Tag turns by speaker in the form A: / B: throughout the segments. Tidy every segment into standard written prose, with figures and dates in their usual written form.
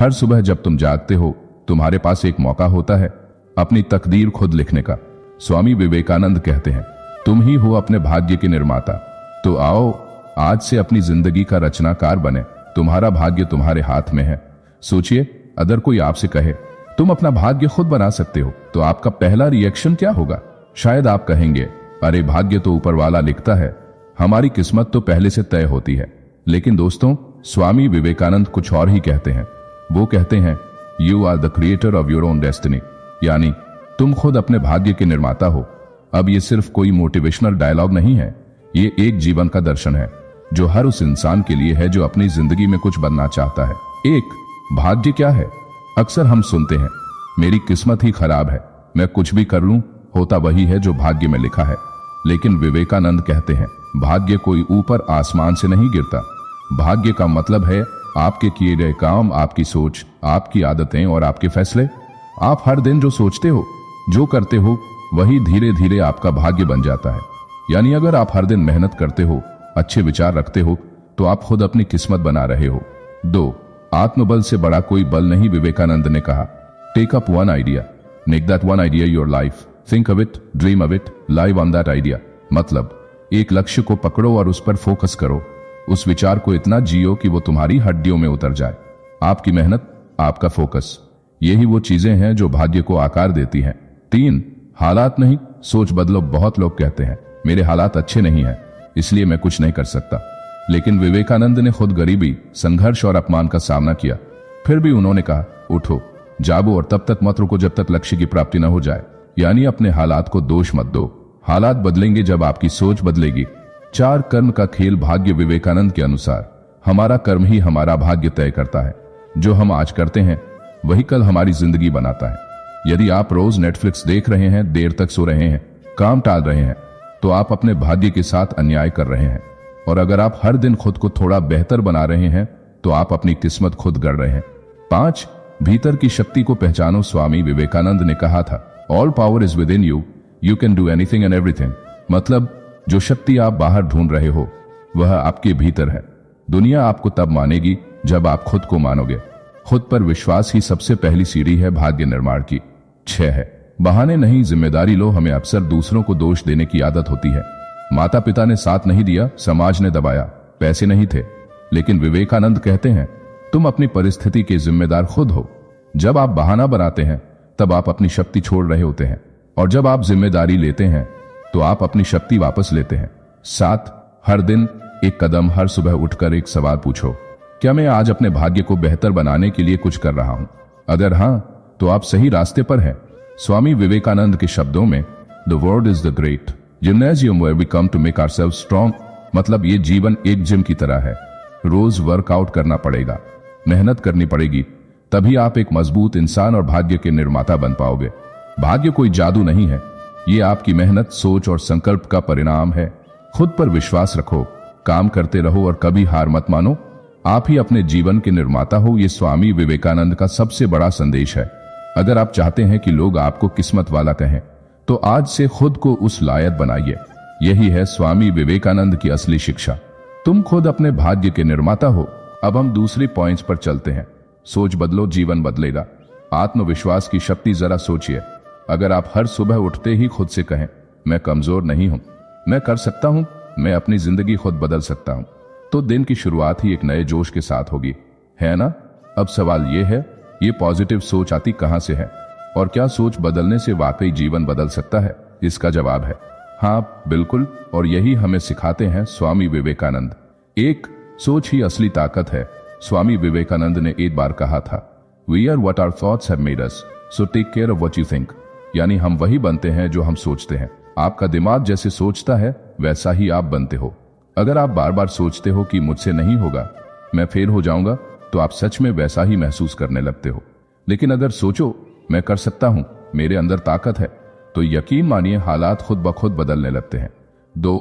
A: हर सुबह जब तुम जागते हो तुम्हारे पास एक मौका होता है अपनी तकदीर खुद लिखने का। स्वामी विवेकानंद कहते हैं, तुम ही हो अपने भाग्य के निर्माता। तो आओ आज से अपनी जिंदगी का रचनाकार बने। तुम्हारा भाग्य तुम्हारे हाथ में है। सोचिए, अगर कोई आपसे कहे तुम अपना भाग्य खुद बना सकते हो तो आपका पहला रिएक्शन क्या होगा? शायद आप कहेंगे, अरे भाग्य तो ऊपर वाला लिखता है, हमारी किस्मत तो पहले से तय होती है। लेकिन दोस्तों, स्वामी विवेकानंद कुछ और ही कहते हैं। वो कहते हैं, you are the creator of your own destiny, यानी तुम खुद अपने भाग्य के निर्माता हो। अब ये सिर्फ कोई मोटिवेशनल डायलॉग नहीं है, ये एक जीवन का दर्शन है जो हर उस इंसान के लिए है जो अपनी जिंदगी में कुछ बनना चाहता है। एक, भाग्य क्या है? अक्सर हम सुनते हैं, मेरी किस्मत ही खराब है, मैं कुछ भी कर लूं होता वही है जो भाग्य में लिखा है। लेकिन विवेकानंद कहते हैं, भाग्य कोई ऊपर आसमान से नहीं गिरता। भाग्य का मतलब है आपके किए गए काम, आपकी सोच, आपकी आदतें और आपके फैसले। आप हर दिन जो सोचते हो, जो करते हो, वही धीरे धीरे आपका भाग्य बन जाता है। यानी अगर आप हर दिन मेहनत करते हो, अच्छे विचार रखते हो, तो आप खुद अपनी किस्मत बना रहे हो। 2, आत्मबल से बड़ा कोई बल नहीं। विवेकानंद ने कहा, take up one idea, make that one idea your life, think of it, dream of it, live on that idea. मतलब एक लक्ष्य को पकड़ो और उस पर फोकस करो। उस विचार को इतना जियो कि वो तुम्हारी हड्डियों में उतर जाए। आपकी मेहनत, आपका फोकस, यही वो चीजें हैं जो भाग्य को आकार देती हैं। 3, हालात नहीं, सोच बदलो। बहुत लोग कहते हैं, मेरे हालात अच्छे नहीं हैं, इसलिए मैं कुछ नहीं कर सकता। लेकिन विवेकानंद ने खुद गरीबी, संघर्ष और अपमान का सामना किया। फिर भी उन्होंने कहा, उठो, जागो और तब तक मत रुको जब तक लक्ष्य की प्राप्ति न हो जाए। यानी अपने हालात को दोष मत दो, हालात बदलेंगे जब आपकी सोच बदलेगी। 4, कर्म का खेल। भाग्य विवेकानंद के अनुसार हमारा कर्म ही हमारा भाग्य तय करता है। जो हम आज करते हैं वही कल हमारी जिंदगी बनाता है। यदि आप रोज नेटफ्लिक्स देख रहे हैं, देर तक सो रहे हैं, काम टाल रहे हैं, तो आप अपने भाग्य के साथ अन्याय कर रहे हैं। और अगर आप हर दिन खुद को थोड़ा बेहतर बना रहे हैं तो आप अपनी किस्मत खुद गढ़ रहे हैं। 5, भीतर की शक्ति को पहचानो। स्वामी विवेकानंद ने कहा था, all power is with in you, you can do anything and everything. मतलब जो शक्ति आप बाहर ढूंढ रहे हो वह आपके भीतर है। दुनिया आपको तब मानेगी जब आप खुद को मानोगे। खुद पर विश्वास ही सबसे पहली सीढ़ी है भाग्य निर्माण की। 6 है, बहाने नहीं, जिम्मेदारी लो। हमें अक्सर दूसरों को दोष देने की आदत होती है। माता पिता ने साथ नहीं दिया, समाज ने दबाया, पैसे नहीं थे। लेकिन विवेकानंद कहते हैं, तुम अपनी परिस्थिति के जिम्मेदार खुद हो। जब आप बहाना बनाते हैं तब आप अपनी शक्ति छोड़ रहे होते हैं, और जब आप जिम्मेदारी लेते हैं तो आप अपनी शक्ति वापस लेते हैं। 7, हर दिन एक कदम। हर सुबह उठकर एक सवाल पूछो, क्या मैं आज अपने भाग्य को बेहतर बनाने के लिए कुछ कर रहा हूं? अगर हां, तो आप सही रास्ते पर हैं। स्वामी विवेकानंद के शब्दों में, the world is the great gymnasium where we come to make ourselves strong. मतलब ये जीवन एक जिम की तरह है। रोज वर्कआउट करना पड़ेगा, मेहनत करनी पड़ेगी, तभी आप एक मजबूत इंसान और भाग्य के निर्माता बन पाओगे। भाग्य कोई जादू नहीं है, ये आपकी मेहनत, सोच और संकल्प का परिणाम है। खुद पर विश्वास रखो, काम करते रहो और कभी हार मत मानो। आप ही अपने जीवन के निर्माता हो। ये स्वामी विवेकानंद का सबसे बड़ा संदेश है। अगर आप चाहते हैं कि लोग आपको किस्मत वाला कहें तो आज से खुद को उस लायक बनाइए। यही है स्वामी विवेकानंद की असली शिक्षा। तुम खुद अपने भाग्य के निर्माता हो। अब हम दूसरी पॉइंट्स पर चलते हैं। सोच बदलो, जीवन बदलेगा। आत्मविश्वास की शक्ति जरा सोचिए। अगर आप हर सुबह उठते ही खुद से कहें, मैं कमजोर नहीं हूं, मैं कर सकता हूं, मैं अपनी जिंदगी खुद बदल सकता हूं, तो दिन की शुरुआत ही एक नए जोश के साथ होगी, है ना? अब सवाल यह है, ये पॉजिटिव सोच आती कहां से है? और क्या सोच बदलने से वाकई जीवन बदल सकता है? इसका जवाब है हाँ, बिल्कुल। और यही हमें सिखाते हैं स्वामी विवेकानंद। 1, सोच ही असली ताकत है। स्वामी विवेकानंद ने एक बार कहा था, we are what our thoughts have made us, so take care of what you think. यानी हम वही बनते हैं जो हम सोचते हैं। आपका दिमाग जैसे सोचता है वैसा ही आप बनते हो। अगर आप बार बार सोचते हो कि मुझसे नहीं होगा, मैं फेल हो जाऊंगा, तो आप सच में वैसा ही महसूस करने लगते हो। लेकिन अगर सोचो, मैं कर सकता हूं, मेरे अंदर ताकत है, तो यकीन मानिए हालात खुद ब खुद बदलने लगते हैं। 2,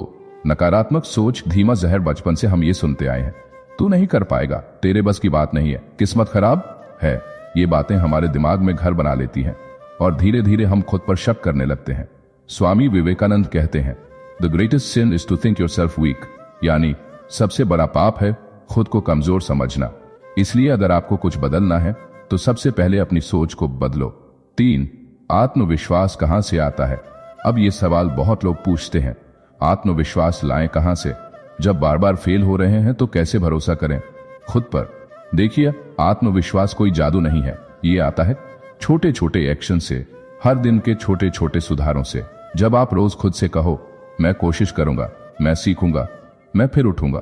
A: नकारात्मक सोच धीमा जहर। बचपन से हम ये सुनते आए हैं, तू नहीं कर पाएगा, तेरे बस की बात नहीं है, किस्मत खराब है। ये बातें हमारे दिमाग में घर बना लेती हैं और धीरे धीरे हम खुद पर शक करने लगते हैं। स्वामी विवेकानंद कहते हैं, the greatest sin is to think yourself weak. यानी सबसे बड़ा पाप है खुद को कमजोर समझना। इसलिए अगर आपको कुछ बदलना है तो सबसे पहले अपनी सोच को बदलो। 3. आत्मविश्वास कहां से आता है? अब ये सवाल बहुत लोग पूछते हैं। आत्मविश्वास लाएं कहां से? जब बार बार फेल हो रहे हैं तो कैसे भरोसा करें खुद पर? देखिए, आत्मविश्वास कोई जादू नहीं है। ये आता है छोटे छोटे एक्शन से, हर दिन के छोटे छोटे सुधारों से। जब आप रोज खुद से कहो, मैं कोशिश करूंगा, मैं सीखूंगा, मैं फिर उठूंगा,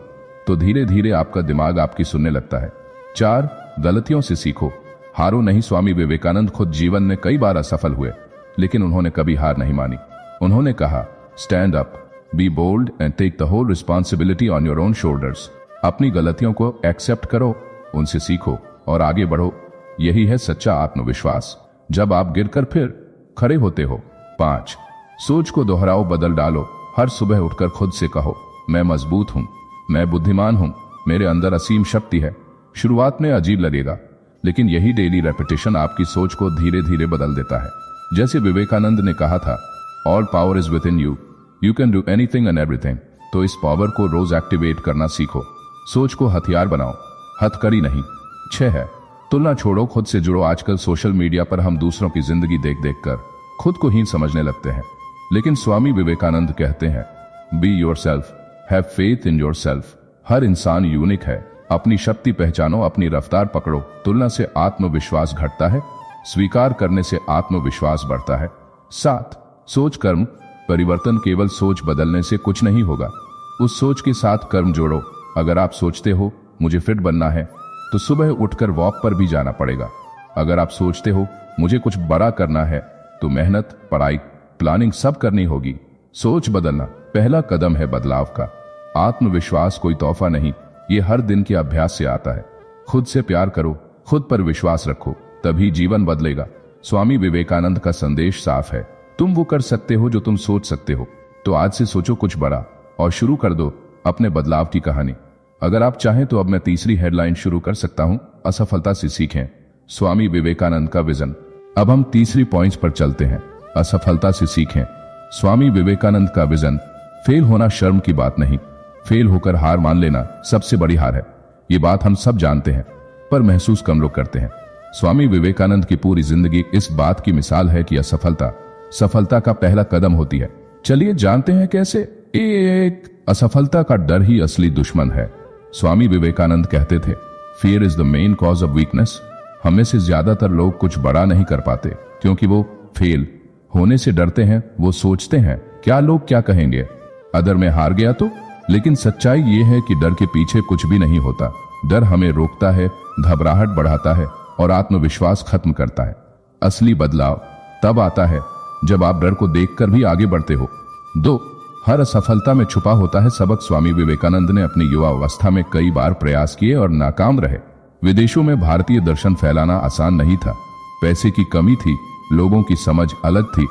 A: तो धीरे धीरे आपका दिमाग आपकी सुनने लगता है। 4. गलतियों से सीखो, हारो नहीं। स्वामी विवेकानंद खुद जीवन में कई बार असफल हुए, लेकिन उन्होंने कभी हार नहीं मानी। उन्होंने कहा, stand up, be bold and take the whole responsibility on your own shoulders. अपनी गलतियों को एक्सेप्ट करो, उनसे सीखो और आगे बढ़ो। यही है सच्चा आत्मविश्वास, जब आप गिरकर फिर खड़े होते हो। 5. सोच को दोहराओ, बदल डालो। हर सुबह उठकर खुद से कहो, मैं मजबूत हूं, मैं बुद्धिमान हूं, मेरे अंदर असीम शक्ति है। शुरुआत में अजीब लगेगा, लेकिन यही डेली रेपिटेशन आपकी सोच को धीरे धीरे बदल देता है। जैसे विवेकानंद ने कहा था, all power is with in you, you can do anything and everything. तो इस पावर को रोज एक्टिवेट करना सीखो। सोच को हथियार बनाओ, हथकड़ी नहीं। 6 है, तुलना छोड़ो, खुद से जुड़ो। आजकल सोशल मीडिया पर हम दूसरों की जिंदगी देख देख कर खुद को हीन समझने लगते हैं, लेकिन स्वामी विवेकानंद कहते हैं, be yourself, have faith in yourself. हर इंसान यूनिक है। अपनी शक्ति पहचानो, अपनी रफ्तार पकड़ो। तुलना से आत्मविश्वास घटता है, स्वीकार करने से आत्मविश्वास बढ़ता है। 7. सोच कर्म परिवर्तन। केवल सोच बदलने से कुछ नहीं होगा, उस सोच के साथ कर्म जोड़ो। अगर आप सोचते हो मुझे फिट बनना है, तो सुबह उठकर वॉक पर भी जाना पड़ेगा। अगर आप सोचते हो मुझे कुछ बड़ा करना है, तो मेहनत, पढ़ाई, प्लानिंग सब करनी होगी। सोच बदलना पहला कदम है बदलाव का। आत्मविश्वास कोई तोहफा नहीं, ये हर दिन के अभ्यास से आता है। खुद से प्यार करो, खुद पर विश्वास रखो, तभी जीवन बदलेगा। स्वामी विवेकानंद का संदेश साफ है, तुम वो कर सकते हो जो तुम सोच सकते हो। तो आज से सोचो कुछ बड़ा और शुरू कर दो अपने बदलाव की कहानी। अगर आप चाहें तो अब मैं तीसरी हेडलाइन शुरू कर सकता हूं, असफलता से सीखें, स्वामी विवेकानंद का विजन। अब हम तीसरी पॉइंट्स पर चलते हैं, असफलता से सीखें, स्वामी विवेकानंद का विजन। फेल होना शर्म की बात नहीं, फेल होकर हार मान लेना सबसे बड़ी हार है। ये बात हम सब जानते हैं, पर महसूस कम लोग करते हैं। स्वामी विवेकानंद की पूरी जिंदगी इस बात की मिसाल है कि असफलता सफलता का पहला कदम होती है। चलिए जानते हैं कैसे। 1. असफलता का डर ही असली दुश्मन है। स्वामी विवेकानंद कहते थे, fear is the main cause of weakness. हमें से ज्यादातर लोग कुछ बड़ा नहीं कर पाते क्योंकि वो फेल होने से डरते हैं। वो सोचते हैं, क्या लोग क्या कहेंगे, अगर मैं हार गया तो। लेकिन सच्चाई ये है कि डर के पीछे कुछ भी नहीं होता। डर हमें रोकता है, घबराहट बढ़ाता है और आत्मविश्वास खत्म करता है। असली बदलाव तब आता है जब आप डर को देखकर भी आगे बढ़ते हो। 2. हर असफलता में छुपा होता है सबक। स्वामी विवेकानंद ने अपनी युवा अवस्था में कई बार प्रयास किए और नाकाम रहे। विदेशों में भारतीय दर्शन फैलाना आसान नहीं था, पैसे की कमी थी, लोगों की समझ अलग थी,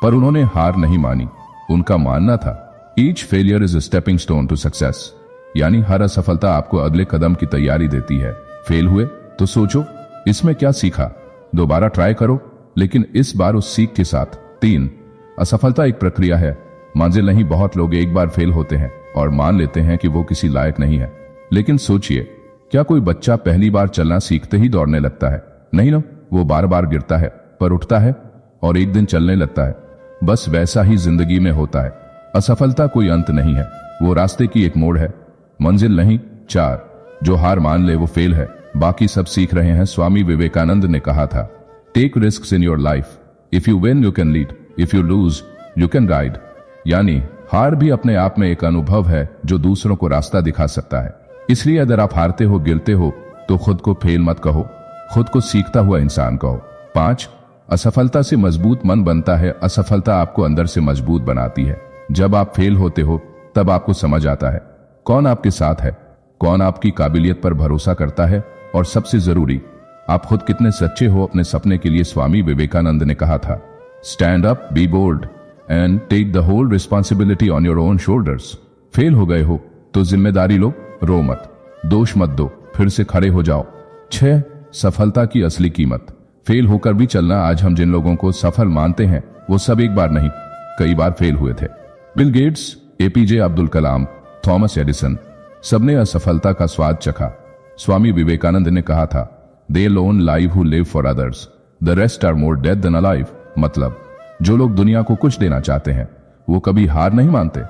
A: पर उन्होंने हार नहीं मानी। उनका मानना था, each failure is a stepping stone to success, यानी हर असफलता आपको अगले कदम की तैयारी देती है। फेल हुए तो सोचो इसमें क्या सीखा, दोबारा ट्राई करो, लेकिन इस बार उस सीख के साथ। 3. असफलता एक प्रक्रिया है, मंजिल नहीं। बहुत लोग एक बार फेल होते हैं और मान लेते हैं कि वो किसी लायक नहीं है, लेकिन सोचिए, क्या कोई बच्चा पहली बार चलना सीखते ही दौड़ने लगता है? नहीं ना, वो बार बार गिरता है पर उठता है और एक दिन चलने लगता है। बस वैसा ही जिंदगी में होता है। असफलता कोई अंत नहीं है, वो रास्ते की एक मोड़ है, मंजिल नहीं। 4. जो हार मान ले वो फेल है, बाकी सब सीख रहे हैं। स्वामी विवेकानंद ने कहा था, take risks in your life, if you win you can lead, if you lose you can guide. यानी हार भी अपने आप में एक अनुभव है जो दूसरों को रास्ता दिखा सकता है। इसलिए अगर आप हारते हो, गिरते हो, तो खुद को फेल मत कहो, खुद को सीखता हुआ इंसान कहो। 5. असफलता से मजबूत मन बनता है। असफलता आपको अंदर से मजबूत बनाती है। जब आप फेल होते हो तब आपको समझ आता है कौन आपके साथ है, कौन आपकी काबिलियत पर भरोसा करता है, और सबसे जरूरी, आप खुद कितने सच्चे हो अपने सपने के लिए। स्वामी विवेकानंद ने कहा था, stand up, be bold and take the whole responsibility on your own shoulders. Fail हो गए हो तो जिम्मेदारी लो, रो मत, दोष मत दो, फिर से खड़े हो जाओ। 6. सफलता की असली कीमत। फेल होकर भी चलना। आज हम जिन लोगों को सफल मानते हैं वो सब एक बार नहीं, कई बार फेल हुए थे। Bill Gates, APJ Abdul Kalam, Thomas Edison, सबने असफलता का स्वाद चखा। स्वामी विवेकानंद ने कहा था, दे alone live who live for others, the rest are more dead than alive। मतलब जो लोग दुनिया को कुछ देना चाहते हैं वो कभी हार नहीं मानते,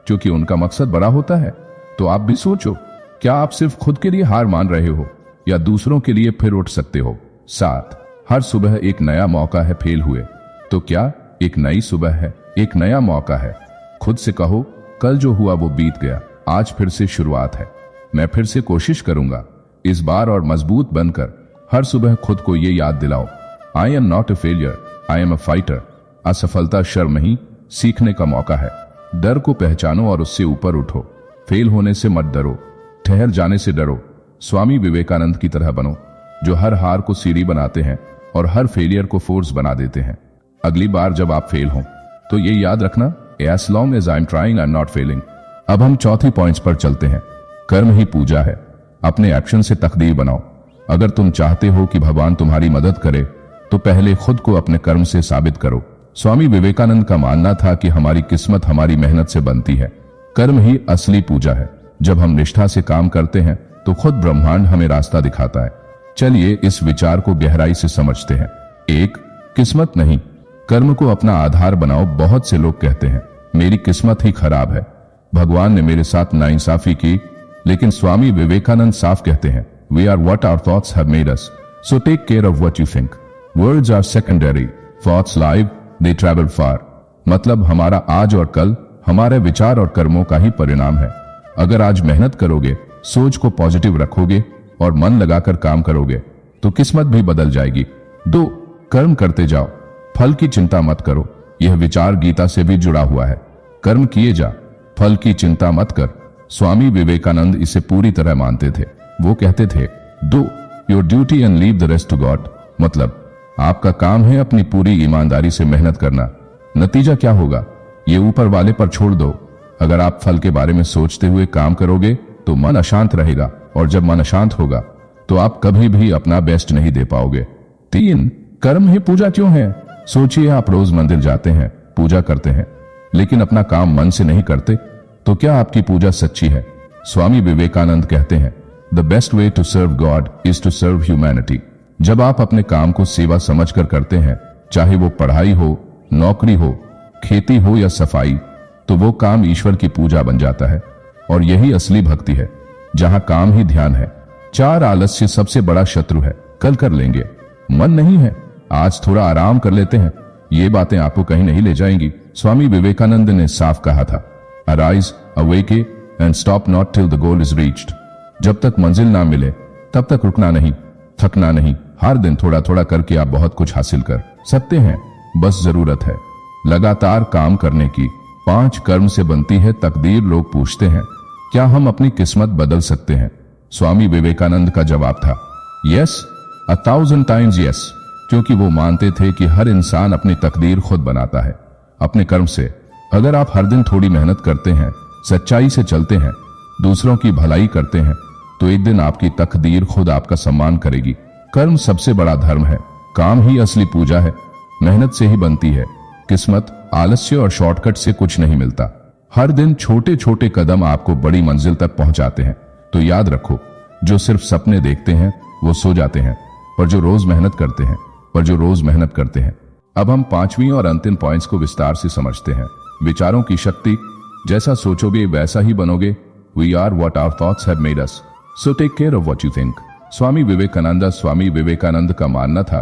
A: क्योंकि उनका मकसद बड़ा होता है। तो आप भी सोचो, क्या आप सिर्फ खुद के लिए हार मान रहे हो या दूसरों के लिए फिर उठ सकते हो? 7, हर सुबह एक नया मौका है। फेल हुए तो क्या, एक नई सुबह है, एक नया मौका है। खुद से कहो, कल जो हुआ वो बीत गया, आज फिर से शुरुआत है। मैं फिर से कोशिश करूंगा, इस बार और मजबूत बनकर। हर सुबह खुद को ये याद दिलाओ, आई am not a failure, I am a fighter. असफलता शर्म नहीं, सीखने का मौका है। डर को पहचानो और उससे ऊपर उठो। फेल होने से मत डरो, ठहर जाने से डरो। स्वामी विवेकानंद की तरह बनो, जो हर हार को सीढ़ी बनाते हैं और हर फेलियर को फोर्स बना देते हैं। अगली बार जब आप फेल हो तो ये याद रखना, as long as I am trying I am not failing. अब हम चौथी पॉइंट्स पर चलते हैं। कर्म ही पूजा है। अपने एक्शन से तकदीर बनाओ। अगर तुम चाहते हो कि भगवान तुम्हारी मदद करे तो पहले खुद को अपने कर्म से साबित करो। स्वामी विवेकानंद का मानना था कि हमारी किस्मत हमारी मेहनत से बनती है। कर्म ही असली पूजा है। जब हम निष्ठा से काम करते हैं तो खुद ब्रह्मांड हमें रास्ता दिखाता है। चलिए इस विचार को गहराई से समझते हैं। 1, किस्मत नहीं, कर्म को अपना आधार बनाओ। बहुत से लोग कहते हैं मेरी किस्मत ही खराब है, भगवान ने मेरे साथ नाइंसाफी की। लेकिन स्वामी विवेकानंद साफ कहते हैं, we are what our thoughts have made us, so take care of what you think. Words are secondary, thoughts live, they travel far. मतलब हमारा आज और कल हमारे विचार और कर्मों का ही परिणाम है। अगर आज मेहनत करोगे, सोच को पॉजिटिव रखोगे और मन लगाकर काम करोगे तो किस्मत भी बदल जाएगी। 2, कर्म करते जाओ, फल की चिंता मत करो। यह विचार गीता से भी जुड़ा हुआ है। कर्म किए जा, फल की चिंता मत कर। स्वामी विवेकानंद इसे पूरी तरह मानते थे। वो कहते थे, do your duty and leave the rest to God. मतलब आपका काम है अपनी पूरी ईमानदारी से मेहनत करना, नतीजा क्या होगा ये ऊपर वाले पर छोड़ दो। अगर आप फल के बारे में सोचते हुए काम करोगे तो मन अशांत रहेगा, और जब मन अशांत होगा तो आप कभी भी अपना बेस्ट नहीं दे पाओगे। 3, कर्म ही पूजा क्यों है? सोचिए, आप रोज मंदिर जाते हैं, पूजा करते हैं, लेकिन अपना काम मन से नहीं करते, तो क्या आपकी पूजा सच्ची है? स्वामी विवेकानंद कहते हैं, the best way to serve God is to serve humanity. जब आप अपने काम को सेवा समझकर करते हैं, चाहे वो पढ़ाई हो, नौकरी हो, खेती हो या सफाई, तो वो काम ईश्वर की पूजा बन जाता है। और यही असली भक्ति है, जहां काम ही ध्यान है। 4, आलस्य सबसे बड़ा शत्रु है। कल कर लेंगे, मन नहीं है, आज थोड़ा आराम कर लेते हैं, ये बातें आपको कहीं नहीं ले जाएंगी। स्वामी विवेकानंद ने साफ कहा था, arise, awake and stop not till the goal is reached. जब तक मंजिल ना मिले तब तक रुकना नहीं, थकना नहीं। हर दिन थोड़ा थोड़ा करके आप बहुत कुछ हासिल कर सकते हैं, बस जरूरत है लगातार काम करने की। 5, कर्म से बनती है तकदीर। लोग पूछते हैं, क्या हम अपनी किस्मत बदल सकते हैं? स्वामी विवेकानंद का जवाब था, यस, 1000 टाइम्स यस। क्योंकि वो मानते थे कि हर इंसान अपनी तकदीर खुद बनाता है, अपने कर्म से। अगर आप हर दिन थोड़ी मेहनत करते हैं, सच्चाई से चलते हैं, दूसरों की भलाई करते हैं, तो एक दिन आपकी तकदीर खुद आपका सम्मान करेगी। कर्म सबसे बड़ा धर्म है, काम ही असली पूजा है। मेहनत से ही बनती है किस्मत, आलस्य और शॉर्टकट से कुछ नहीं मिलता। हर दिन छोटे छोटे कदम आपको बड़ी मंजिल तक पहुंचाते हैं। तो याद रखो, जो सिर्फ सपने देखते हैं वो सो जाते हैं, पर जो रोज मेहनत करते हैं। अब हम 5वीं और अंतिम पॉइंट्स को विस्तार से समझते हैं। विचारों की शक्ति, जैसा सोचोगे वैसा ही बनोगे। We are what our thoughts have made us, so take care of what you think. Swami Vivekananda का मानना था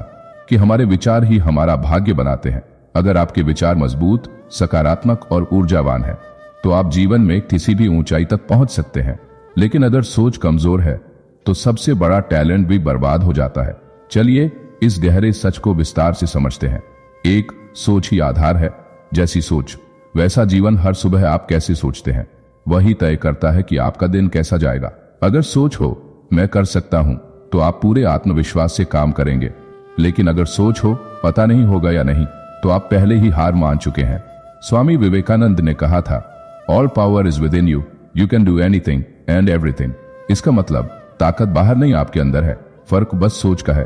A: कि हमारे विचार ही हमारा भाग्य बनाते हैं। अगर आपके विचार मजबूत, सकारात्मक और ऊर्जावान है तो आप जीवन में किसी भी ऊंचाई तक पहुंच सकते हैं। लेकिन अगर सोच कमजोर है तो सबसे बड़ा टैलेंट भी बर्बाद हो जाता है। चलिए इस गहरे सच को विस्तार से समझते हैं। 1, सोच ही आधार है। जैसी सोच वैसा जीवन। हर सुबह आप कैसे सोचते हैं वही तय करता है कि आपका दिन कैसा जाएगा। अगर सोच हो मैं कर सकता हूं तो आप पूरे आत्मविश्वास से काम करेंगे। लेकिन अगर सोच हो पता नहीं होगा या नहीं, तो आप पहले ही हार मान चुके हैं। स्वामी विवेकानंद ने कहा था, all power is with in you, you can do anything and everything. इसका मतलब ताकत बाहर नहीं, आपके अंदर है, फर्क बस सोच का है।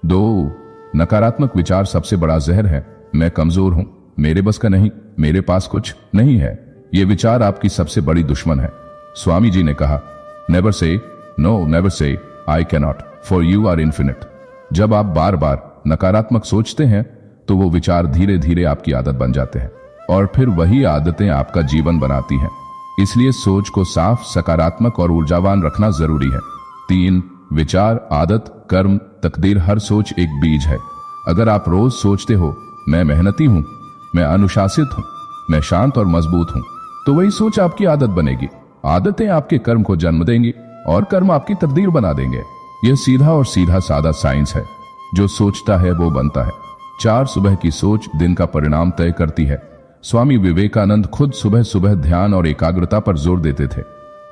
A: 2, नकारात्मक विचार सबसे बड़ा जहर है। मैं कमजोर हूं, मेरे बस का नहीं, मेरे पास कुछ नहीं है। ये विचार आपकी सबसे बड़ी दुश्मन है। स्वामी जी ने कहा, never say no, never say I cannot, for you are infinite. जब आप बार बार नकारात्मक सोचते हैं तो वो विचार धीरे धीरे आपकी आदत बन जाते हैं और फिर वही आदतें आपका जीवन बनाती हैं। इसलिए सोच को साफ, सकारात्मक और ऊर्जावान रखना जरूरी है। 3. विचार, आदत, कर्म, तकदीर। हर सोच एक बीज है। अगर आप रोज सोचते हो मैं मेहनती हूं, मैं अनुशासित हूं, मैं शांत और मजबूत हूं, तो वही सोच आपकी आदत बनेगी। आदतें आपके कर्म को जन्म देंगी और कर्म आपकी तकदीर बना देंगे। यह सीधा और सीधा सादा साइंस है। जो सोचता है वो बनता है। 4. सुबह की सोच दिन का परिणाम तय करती है। स्वामी विवेकानंद खुद सुबह सुबह ध्यान और एकाग्रता पर जोर देते थे।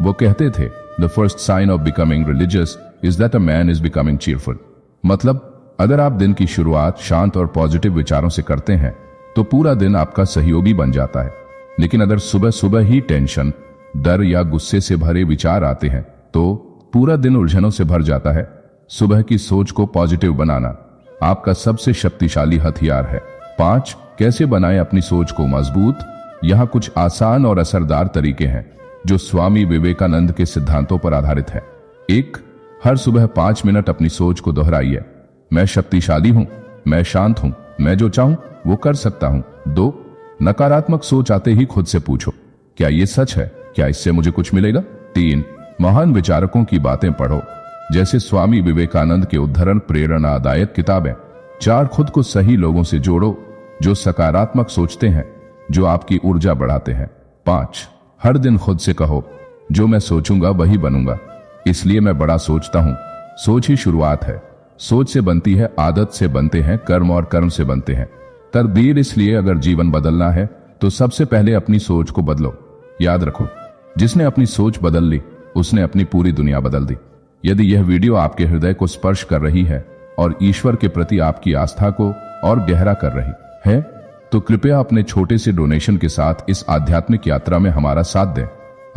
A: वो कहते थे, the first sign of becoming religious is that a man is becoming cheerful. मतलब अगर आप दिन की शुरुआत शांत और पॉजिटिव विचारों से करते हैं तो पूरा दिन आपका सहयोगी बन जाता है। लेकिन अगर सुबह सुबह ही टेंशन, डर या गुस्से से भरे विचार आते हैं तो पूरा दिन उलझनों से भर जाता है। सुबह की सोच को पॉजिटिव बनाना आपका सबसे शक्तिशाली हथियार है। 5. कैसे बनाएं अपनी सोच को मजबूत। यहाँ कुछ आसान और असरदार तरीके हैं जो स्वामी विवेकानंद के सिद्धांतों पर आधारित है। 1. हर सुबह 5 मिनट अपनी सोच को दोहराइए। मैं शक्तिशाली हूं, मैं शांत हूं, मैं जो चाहूं वो कर सकता हूं। 2. नकारात्मक सोच आते ही खुद से पूछो, क्या ये सच है? क्या इससे मुझे कुछ मिलेगा? 3. महान विचारकों की बातें पढ़ो, जैसे स्वामी विवेकानंद के उद्धरण प्रेरणादायक किताबें। 4. खुद को सही लोगों से जोड़ो जो सकारात्मक सोचते हैं, जो आपकी ऊर्जा बढ़ाते हैं। 5. हर दिन खुद से कहो, जो मैं सोचूंगा वही बनूंगा। इसलिए मैं बड़ा सोचता हूं। सोच ही शुरुआत है। सोच से बनती है आदत, से बनते हैं कर्म और कर्म से बनते हैं तकदीर। इसलिए अगर जीवन बदलना है तो सबसे पहले अपनी सोच को बदलो। याद रखो, जिसने अपनी सोच बदल ली उसने अपनी पूरी दुनिया बदल दी। यदि यह वीडियो आपके हृदय को स्पर्श कर रही है और ईश्वर के प्रति आपकी आस्था को और गहरा कर रही है तो कृपया अपने छोटे से डोनेशन के साथ इस आध्यात्मिक यात्रा में हमारा साथ दें।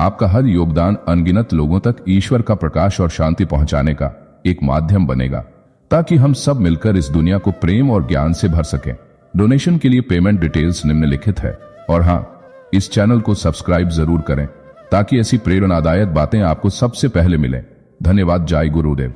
A: आपका हर योगदान अनगिनत लोगों तक ईश्वर का प्रकाश और शांति पहुंचाने का एक माध्यम बनेगा, ताकि हम सब मिलकर इस दुनिया को प्रेम और ज्ञान से भर सकें। डोनेशन के लिए पेमेंट डिटेल्स निम्नलिखित है। और हां, इस चैनल को सब्सक्राइब जरूर करें ताकि ऐसी प्रेरणादायक बातें आपको सबसे पहले मिलें। धन्यवाद। जय गुरुदेव।